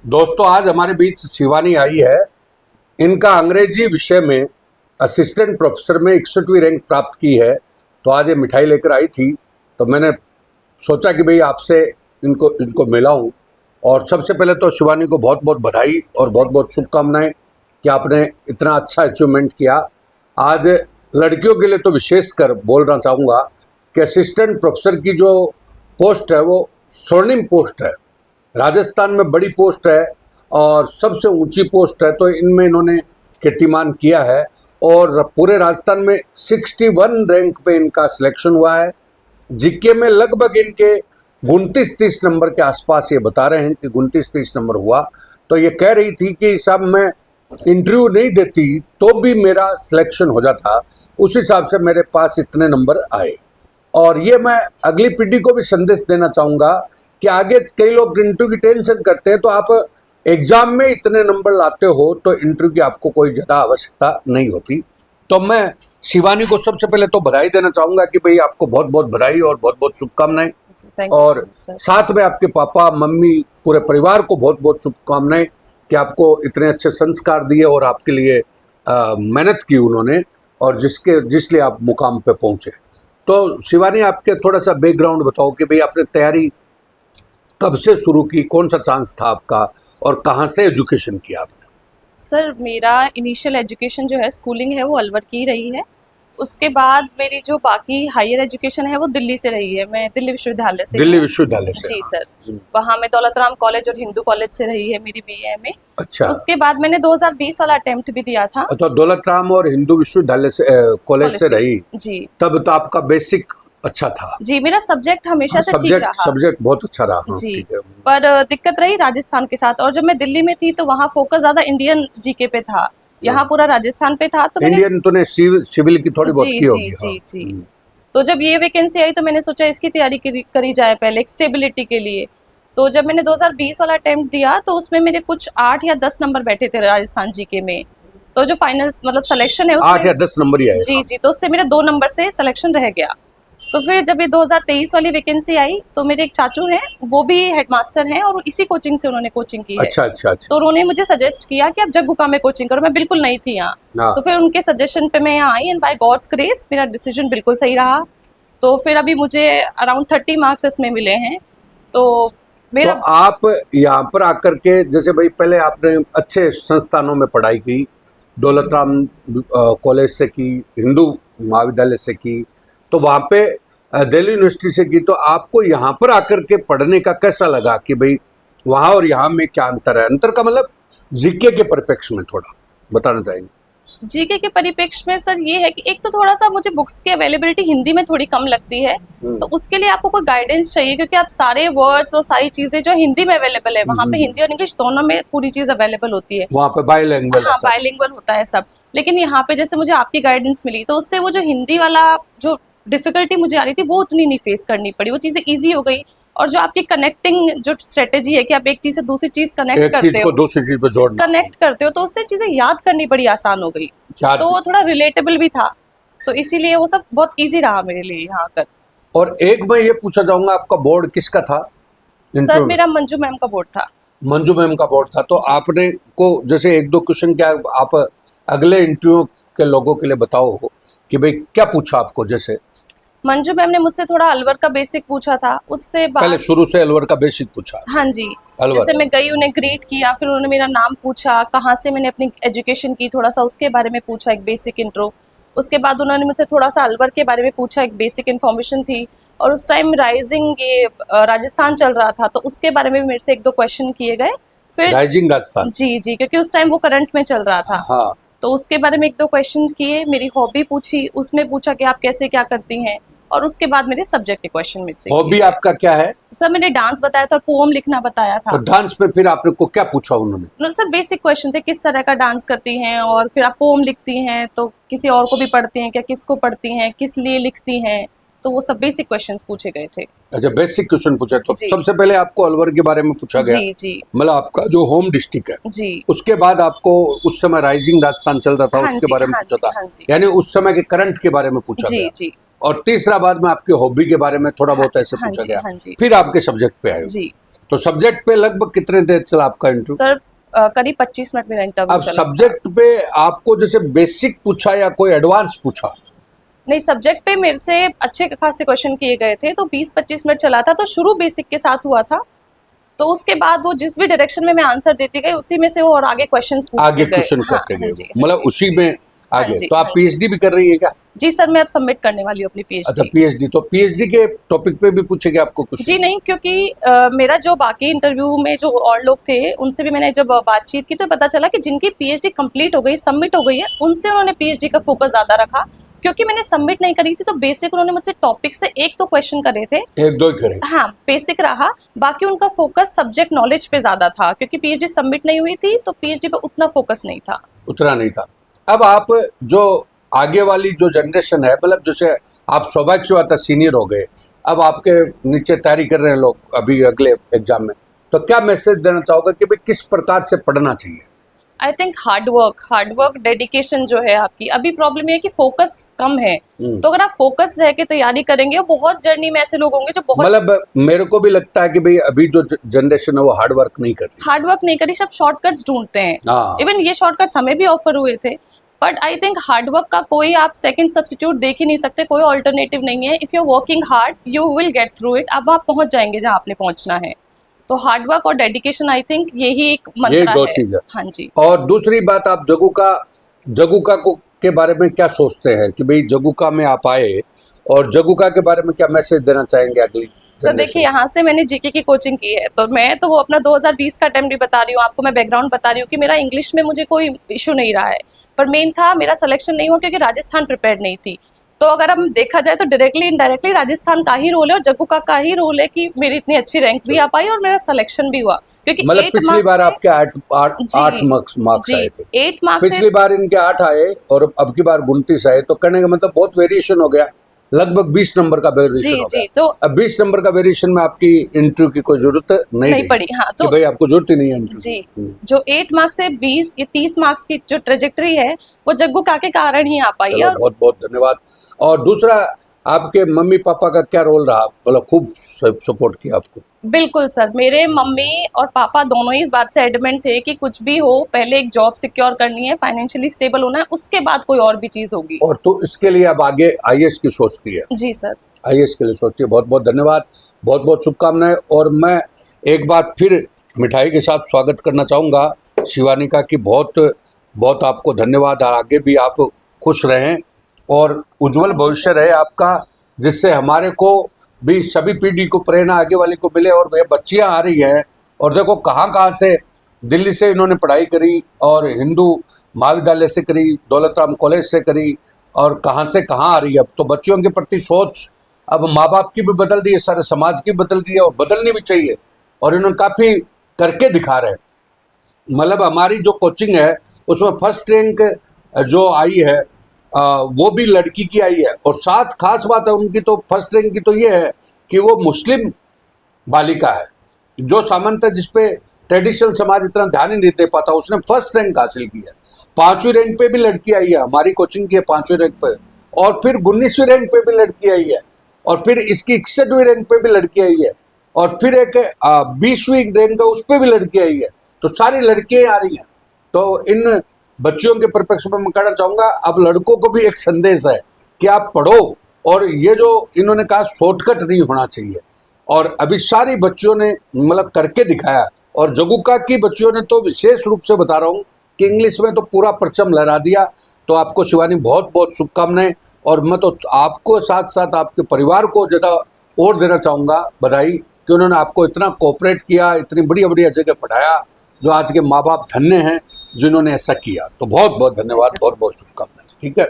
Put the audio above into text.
दोस्तों, आज हमारे बीच शिवानी आई है। इनका अंग्रेजी विषय में असिस्टेंट प्रोफेसर में 61वीं रैंक प्राप्त की है। तो आज ये मिठाई लेकर आई थी, तो मैंने सोचा कि भाई आपसे इनको मिलाऊं। और सबसे पहले तो शिवानी को बहुत बहुत बधाई और बहुत बहुत शुभकामनाएं कि आपने इतना अच्छा अचीवमेंट किया। आज लड़कियों के लिए तो विशेषकर बोलना चाहूँगा कि असिस्टेंट प्रोफेसर की जो पोस्ट है वो स्वर्णिम पोस्ट है, राजस्थान में बड़ी पोस्ट है और सबसे ऊंची पोस्ट है। तो इनमें इन्होंने कीर्तिमान किया है और पूरे राजस्थान में 61 रैंक पे इनका सिलेक्शन हुआ है। जीके में लगभग इनके 29-30 नंबर के आसपास ये बता रहे हैं कि 29-30 नंबर हुआ। तो ये कह रही थी कि साहब मैं इंटरव्यू नहीं देती तो भी मेरा सिलेक्शन हो जाता, उस हिसाब से मेरे पास इतने नंबर आए। और ये मैं अगली पीढ़ी को भी संदेश देना चाहूँगा कि आगे कई लोग इंटरव्यू की टेंशन करते हैं, तो आप एग्जाम में इतने नंबर लाते हो तो इंटरव्यू की आपको कोई ज़्यादा आवश्यकता नहीं होती। तो मैं शिवानी को सबसे पहले तो बधाई देना चाहूँगा कि भाई आपको बहुत बहुत बधाई और बहुत बहुत शुभकामनाएं। और साथ में आपके पापा मम्मी पूरे परिवार को बहुत बहुत शुभकामनाएं कि आपको इतने अच्छे संस्कार दिए और आपके लिए मेहनत की उन्होंने, और जिसलिए आप मुकाम पे पहुँचे। तो शिवानी, आपके थोड़ा सा बैकग्राउंड बताओ कि भाई आपने तैयारी कब से शुरू की, कौन सा चांस था आपका और कहाँ से एजुकेशन किया आपने? सर, मेरा इनिशियल एजुकेशन जो है स्कूलिंग है वो अलवर की रही है। उसके बाद मेरी जो बाकी हायर एजुकेशन है वो दिल्ली से रही है। मैं दिल्ली विश्वविद्यालय से दिल्ली विश्वविद्यालय से? जी सर। वहाँ मैं दौलत राम कॉलेज और हिंदू कॉलेज से रही है मेरी BA। अच्छा। उसके बाद मैंने 2020 वाला अटेम्प्ट भी दिया था। तो दौलत राम और हिंदू विश्वविद्यालय से कॉलेज से रही जी। तब तो आपका बेसिक अच्छा था? जी, मेरा सब्जेक्ट हमेशा से ठीक रहा। सब्जेक्ट बहुत अच्छा रहा। हाँ, जी। ठीक है। पर दिक्कत रही राजस्थान के साथ, और जब मैं दिल्ली में थी तो वहाँ फोकस ज्यादा इंडियन जीके पे था, यहाँ पूरा राजस्थान पे था। तो इंडियन तूने सिविल की थोड़ी बहुत की होगी। जी जी। तो जब ये वैकेंसी आई तो मैंने सोचा इसकी तैयारी करी जाए पहले, एक स्टेबिलिटी के लिए। तो जब मैंने 2020 वाला अटेम्प्ट दिया तो उसमें मेरे कुछ 8 या 10 नंबर बैठे थे राजस्थान जीके में। तो जो फाइनल मतलब सिलेक्शन है 8 या 10 नंबर ही आए? जी जी। तो उससे मेरे 2 नंबर से सिलेक्शन रह गया। तो फिर जब ये 2023 वाली वैकेंसी आई तो मेरे एक चाचू हैं, वो भी हेडमास्टर हैं और इसी कोचिंग से उन्होंने कोचिंग की है। अच्छा अच्छा अच्छा। तो उन्होंने मुझे सजेस्ट किया कि आप जग्गुका में कोचिंग करो। मैं बिल्कुल नहीं थी यहाँ। तो फिर उनके सजेशन पे मैं यहाँ आई एंड बाय गॉड्स ग्रेस मेरा डिसीजन बिल्कुल सही रहा। तो फिर अभी मुझे अराउंड 30 मार्क्स इसमें मिले हैं। तो मेरा तो आप यहाँ पर आकर के, जैसे भाई पहले आपने अच्छे संस्थानों में पढ़ाई की, दौलत राम कॉलेज से की, हिंदू महाविद्यालय से की, तो वहाँ पे दिल्ली यूनिवर्सिटी से की, तो आपको यहाँ पर आकर के पढ़ने का कैसा लगा कि भाई वहाँ और यहाँ में क्या अंतर है? अंतर का मतलब जीके के परिप्रेक्ष्य में थोड़ा बताना चाहेंगे? जीके के परिप्रेक्ष्य में सर ये है कि एक तो थोड़ा सा मुझे बुक्स की अवेलेबिलिटी हिंदी में थोड़ी कम लगती है। तो उसके लिए आपको कोई गाइडेंस चाहिए, क्योंकि आप सारे वर्ड्स और सारी चीजें जो हिंदी में अवेलेबल है वहाँ पे हिंदी और इंग्लिश दोनों में पूरी चीज अवेलेबल होती है। वहाँ पे बाइलिंगुअल? हाँ, बाइलिंगुअल होता है सब। लेकिन यहाँ पे जैसे मुझे आपकी गाइडेंस मिली तो उससे वो जो हिंदी वाला जो डिफिकल्टी मुझे आ रही थी वो उतनी नहीं फेस करनी पड़ी, वो चीजें ईजी हो गई। और जो आपकी कनेक्टिंग जो स्ट्रेटेजी है कि आप एक चीज से दूसरी चीज कनेक्ट करते हो, दूसरी चीज पे जोड़ना, कनेक्ट करते हो, तो उससे चीजें याद करनी बड़ी आसान हो गई। तो वो थोड़ा रिलेटेबल भी था, तो इसीलिए वो सब बहुत इजी रहा मेरे लिए यहाँ कर। और एक मैं ये पूछा जाऊंगा, आपका बोर्ड किसका था? सर, मेरा मंजू मैम का बोर्ड था। मंजू मैम का बोर्ड था। तो आपने को जैसे 1-2 क्वेश्चन क्या आप अगले इंटरव्यू के लोगों के लिए बताओ कि भाई क्या पूछा आपको? जैसे मंजू मैम ने मुझसे थोड़ा अलवर का बेसिक पूछा था, उससे पहले शुरू से अलवर का बेसिक पूछा? हाँ जी। जैसे मैं गई, उन्हें ग्रीट किया, फिर उन्होंने मेरा नाम पूछा, कहाँ से मैंने अपनी एजुकेशन की, थोड़ा सा उसके बारे में पूछा, एक बेसिक इंट्रो। उसके बाद उन्होंने मुझसे थोड़ा सा अलवर के बारे में पूछा, एक बेसिक इन्फॉर्मेशन थी। और उस टाइम राइजिंग ये राजस्थान चल रहा था, तो उसके बारे में भी मेरे से 1-2 क्वेश्चन किए गए। फिर राइजिंग राजस्थान? जी जी, क्योंकि उस टाइम वो करंट में चल रहा था। हाँ। तो उसके बारे में 1-2 क्वेश्चन किए, मेरी हॉबी पूछी, उसमें पूछा कि आप कैसे क्या करती हैं, और उसके बाद मेरे सब्जेक्ट के क्वेश्चन में से। हॉबी आपका क्या है? सर, मैंने डांस बताया था और पोएम लिखना बताया था। तो डांस पे फिर आपने को क्या पूछा उन्होंने? सर, बेसिक क्वेश्चन थे, किस तरह का डांस करती हैं, और फिर आप पोएम लिखती हैं तो किसी और को भी पढ़ती हैं क्या, किसको पढ़ती हैं, किस लिए लिखती हैं, तो वो सब बेसिक क्वेश्चंस पूछे गए थे। अच्छा, बेसिक क्वेश्चन पूछे। तो सबसे पहले आपको अलवर के बारे में पूछा गया? जी जी। मतलब आपका जो होम डिस्ट्रिक्ट है जी। उसके बाद आपको उस समय राइजिंग राजस्थान चल रहा था उसके बारे में पूछा था, यानी उस समय के करंट के बारे में पूछा गया। जी। और तीसरा बाद में आपकी हॉबी के बारे में थोड़ा बहुत ऐसे पूछा गया। फिर आपके सब्जेक्ट पे आए। तो सब्जेक्ट पे लगभग कितने देर चला आपका इंटरव्यू? सर करीब 25 मिनट मेरा इंटरव्यू अब चला। सब्जेक्ट पे आपको जैसे बेसिक पूछा या कोई एडवांस पूछा? नहीं, सब्जेक्ट पे मेरे से अच्छे खासे क्वेश्चन किए गए थे, तो 20-25 मिनट चला था। तो शुरू बेसिक के साथ हुआ था, तो उसके बाद वो जिस भी डायरेक्शन में मैं आंसर देती गई उसी में से वो और आगे क्वेश्चंस पूछते आगे गए। क्वेश्चन हाँ, करते हाँ गए जी, वो, मतलब उसी में आगे। जी, तो आप हाँ जी। पीएचडी भी कर रही है क्या? जी सर, मैं अब सबमिट करने वाली हूँ अपनी अच्छा, पीएचडी। पीएचडी। तो पीएचडी के टॉपिक पे भी पूछेंगे आपको कुछ? जी नहीं, क्योंकि मेरा जो बाकी इंटरव्यू में जो और लोग थे उनसे भी मैंने जब बातचीत की तो पता चला कि जिनकी पीएचडी कंप्लीट हो गई, सबमिट हो गई है, उनसे उन्होंने पीएचडी का फोकस ज़्यादा रखा। क्योंकि मैंने सबमिट नहीं करी थी तो बेसिक उन्होंने मुझसे टॉपिक से एक तो क्वेश्चन करे थे। एक दो ही करें। हाँ, बेसिक रहा, बाकी उनका फोकस सब्जेक्ट नॉलेज पे ज़्यादा था, क्योंकि पीएचडी सबमिट नहीं हुई थी तो पीएचडी पे उतना फोकस नहीं था। उतना नहीं था। अब आप जो आगे वाली जो जनरेशन है, मतलब जैसे आप सौभाग्य से बात है सीनियर हो गए, अब आपके नीचे तैयारी कर रहे हैं लोग अभी अगले एग्जाम में, तो क्या मैसेज देना चाहोगे कि भाई किस प्रकार से पढ़ना चाहिए? I think hard work, dedication जो है आपकी, अभी प्रॉब्लम ये है कि फोकस कम है। तो अगर आप फोकस रह के तैयारी करेंगे, बहुत जर्नी में ऐसे लोग होंगे जो बहुत मतलब मेरे को भी लगता है कि भाई अभी जो जनरेशन है वो हार्ड वर्क नहीं कर रही। हार्ड वर्क नहीं करी, सब शॉर्टकट्स ढूंढते हैं। हाँ। इवन ये शॉर्टकट्स हमें भी ऑफर हुए थे, but I think hard work का कोई आप सेकंड सब्स्टिट्यूट देख ही नहीं सकते, कोई ऑल्टरनेटिव नहीं है। If you are working hard you will get through it, अब आप पहुंच जाएंगे जहां आपने पहुंचना है। तो हार्ड वर्क और डेडिकेशन, आई थिंक यही एक ये मंत्र दो है। चीज है। हाँ जी। और दूसरी बात, आप जगुका को के बारे में क्या सोचते हैं कि भाई जगुका में आप आए, और जगुका के बारे में क्या मैसेज देना चाहेंगे अगली सर generation? देखिए, यहाँ से मैंने जीके की कोचिंग की है, तो मैं तो वो अपना 2020 का अटेम्प्ट भी बता रही हूँ आपको, मैं बैकग्राउंड बता रही हूँ कि मेरा इंग्लिश में मुझे कोई इशू नहीं रहा है, पर मेन था मेरा सिलेक्शन नहीं हुआ क्योंकि राजस्थान प्रिपेयर नहीं थी। तो अगर हम देखा जाए तो डायरेक्टली इनडायरेक्टली राजस्थान का ही रोल है और जग्गू का ही रोल है कि मेरी इतनी अच्छी रैंक भी आ पाई और मेरा सिलेक्शन भी हुआ, क्योंकि मतलब 8 पिछली मार्क्स बार से- आपके आठ मार्क्स आए थे, 8 मार्क्स पिछली बार इनके 8 आए और अब की बार 29 आए, तो कहने का मतलब बहुत वेरिएशन हो गया, लगभग 20 नंबर का वेरिएशन जी हो जी। गया। तो अब 20 नंबर का वेरिएशन में आपकी इंटरव्यू की कोई जरूरत नहीं रही पड़ी। हाँ, कि तो भाई आपको जरूरत ही नहीं है इंटरव्यू। जी, जो 8 मार्क्स से 20 या 30 मार्क्स की जो ट्रेजेक्टरी है वो जग्गू का के कारण ही आ पाई है। चलो, और बहुत बहुत धन्यवाद। और दूसरा, आपके मम्मी पापा का क्या रोल रहा? मतलब खूब सपोर्ट किया आपको? बिल्कुल सर, मेरे मम्मी और पापा दोनों ही इस बात से एडमेंट थे कि कुछ भी हो पहले एक जॉब सिक्योर करनी है, फाइनेंशियली स्टेबल होना है, उसके बाद कोई और भी चीज़ होगी। और तो इसके लिए अब आगे आईएएस की सोचती है? जी सर। आईएएस के लिए सोचती है। बहुत बहुत धन्यवाद, बहुत बहुत शुभकामनाएं। और मैं एक बार फिर मिठाई के साथ स्वागत करना चाहूँगा शिवानी का कि बहुत बहुत आपको धन्यवाद, और आगे भी आप खुश रहें और उज्जवल भविष्य रहे आपका, जिससे हमारे को भी सभी पीढ़ी को प्रेरणा आगे वाली को मिले। और वे बच्चियाँ आ रही हैं, और देखो कहाँ से, दिल्ली से इन्होंने पढ़ाई करी और हिंदू महाविद्यालय से करी, दौलत राम कॉलेज से करी, और कहाँ से कहाँ आ रही है। अब तो बच्चियों के प्रति सोच अब माँ बाप की भी बदल रही है, सारे समाज की बदल रही है, और बदलनी भी चाहिए, और इन्होंने काफ़ी करके दिखा रहे हैं। मतलब हमारी जो कोचिंग है उसमें फर्स्ट रैंक जो आई है वो भी लड़की की आई है, और साथ खास बात है उनकी तो फर्स्ट रैंक की तो ये है कि वो मुस्लिम बालिका है, जो सामान्यतः जिसपे ट्रेडिशनल समाज इतना ध्यान ही नहीं दे पाता, उसने फर्स्ट रैंक हासिल की है। 5वीं रैंक पे भी लड़की आई है, हमारी कोचिंग की है 5वीं रैंक पे, और फिर 19वीं रैंक पे भी लड़की आई है, और फिर इसकी 61वीं रैंक पे भी लड़की आई है, और फिर एक 20वीं रैंक है उस पर भी लड़की आई है। तो सारी लड़कियां आ रही हैं। तो इन बच्चियों के परिप्रेक्ष्य में मैं कहना चाहूँगा, अब लड़कों को भी एक संदेश है कि आप पढ़ो, और ये जो इन्होंने कहा शॉर्टकट नहीं होना चाहिए, और अभी सारी बच्चियों ने मतलब करके दिखाया, और जगुका की बच्चियों ने तो विशेष रूप से बता रहा हूँ कि इंग्लिश में तो पूरा परचम लहरा दिया। तो आपको शिवानी बहुत बहुत शुभकामनाएं, और मैं तो आपको साथ साथ आपके परिवार को ज़्यादा और देना चाहूँगा बधाई कि उन्होंने आपको इतना कोऑपरेट किया, इतनी बढ़िया बढ़िया जगह पढ़ाया, जो आज के माँ बाप धन्य हैं जिन्होंने ऐसा किया। तो बहुत बहुत धन्यवाद, बहुत बहुत शुभकामनाएं। ठीक है।